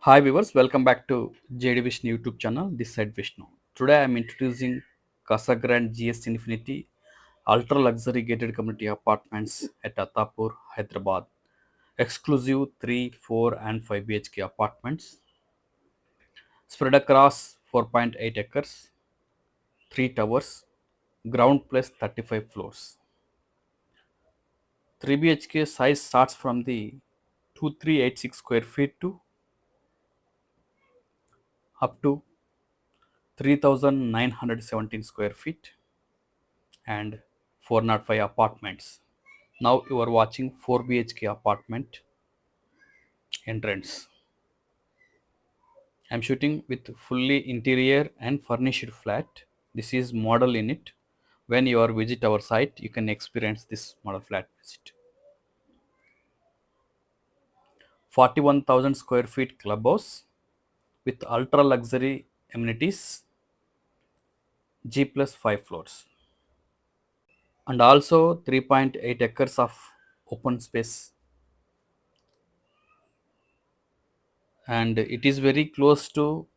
Hi viewers, welcome back to JD Vishnu YouTube channel. This side Vishnu. Today I am introducing Casagrand GS Infinity ultra luxury gated community apartments at Attapur, Hyderabad. Exclusive 3, 4 and 5 BHK apartments spread across 4.8 acres, 3 towers, ground plus 35 floors. 3 BHK size starts from the 2386 square feet to up to 3917 square feet and 405 apartments. Now you are watching 4 BHK apartment entrance. I am shooting with fully interior and furnished flat. This is model in it. When you are visit our site, you can experience this model flat visit. 41,000 square feet clubhouse with ultra luxury amenities, G plus 5 floors, and also 3.8 acres of open space, and it is very close to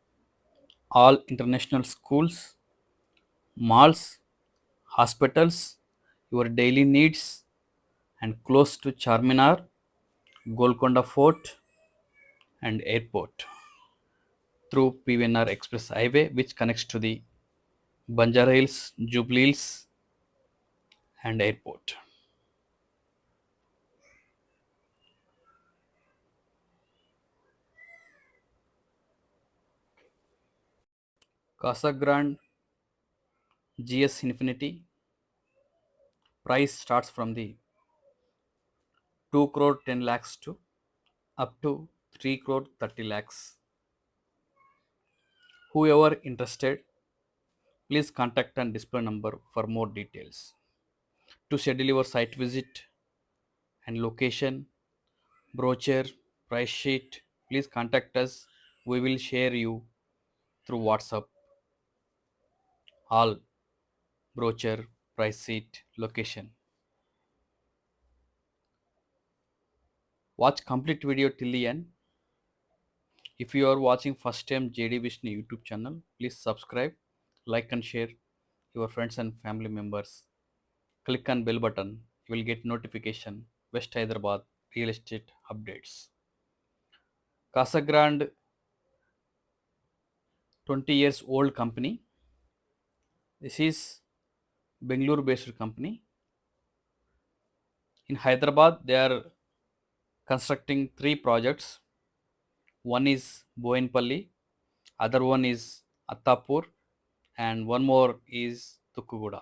all international schools, malls, hospitals, your daily needs, and close to Charminar, Golconda Fort, and airport through PVNR Express Highway, which connects to the Banjara Hills, Jubilee Hills, and airport. Casagrand GS Infinity price starts from the 2 crore 10 lakhs to up to 3 crore 30 lakhs. Whoever interested, please contact and display number for more details. To schedule your site visit and location, brochure, price sheet, please contact us. We will share you through WhatsApp all brochure, price sheet, location. Watch complete video till the end. If you are watching first time JD Vishnu YouTube channel, please subscribe, like and share your friends and family members. Click on bell button. You will get notification West Hyderabad real estate updates. Casagrand 20 years old company. This is Bangalore based company. In Hyderabad, they are constructing three projects. One is Boinpalli, other one is Attapur, and one more is Tukkuguda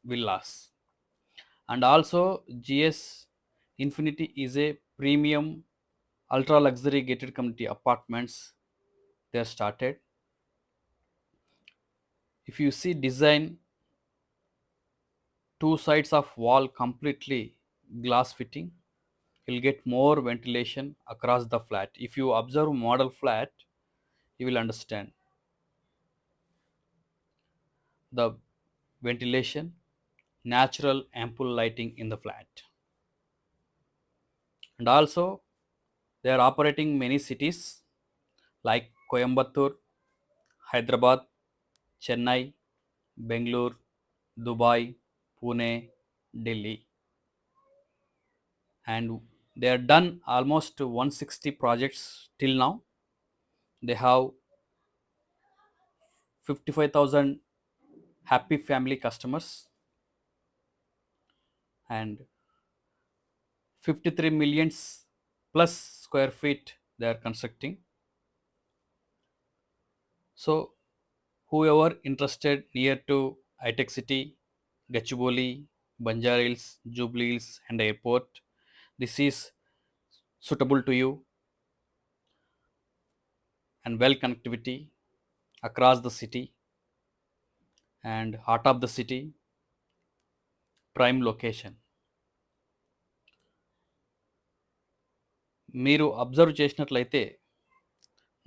Villas. And also, GS Infinity is a premium ultra luxury gated community apartments. They are started. If you see design, two sides of wall completely glass fitting, you'll get more ventilation across the flat. If you observe model flat, you will understand the ventilation, natural ample lighting in the flat. And also, they are operating many cities like Coimbatore, Hyderabad, Chennai, Bangalore, Dubai, Pune, Delhi. And they are done almost 160 projects till now. They have 55,000 happy family customers and 53 millions plus square feet they are constructing. So whoever interested near to Itech City, Gachibowli, Banjara Hills, Jubilee Hills and airport, this is suitable to you and well connectivity across the city and heart of the city, prime location. మీరు observe చేసినట్లయితే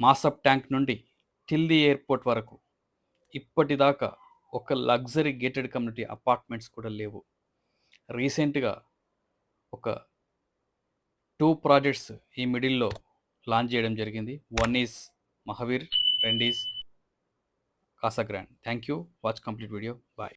మాసప్ tank నుండి till the airport వరకు ఇప్పటిదాకా ఒక luxury gated community apartments కూడా లేవు. రీసెంట్గా ఒక టూ ప్రాజెక్ట్స్ ఈ మిడిల్లో లాంచ్ చేయడం జరిగింది. వన్ ఈజ్ మహావీర్, రెండు is Casagrand. Thank you. Watch complete video. Bye.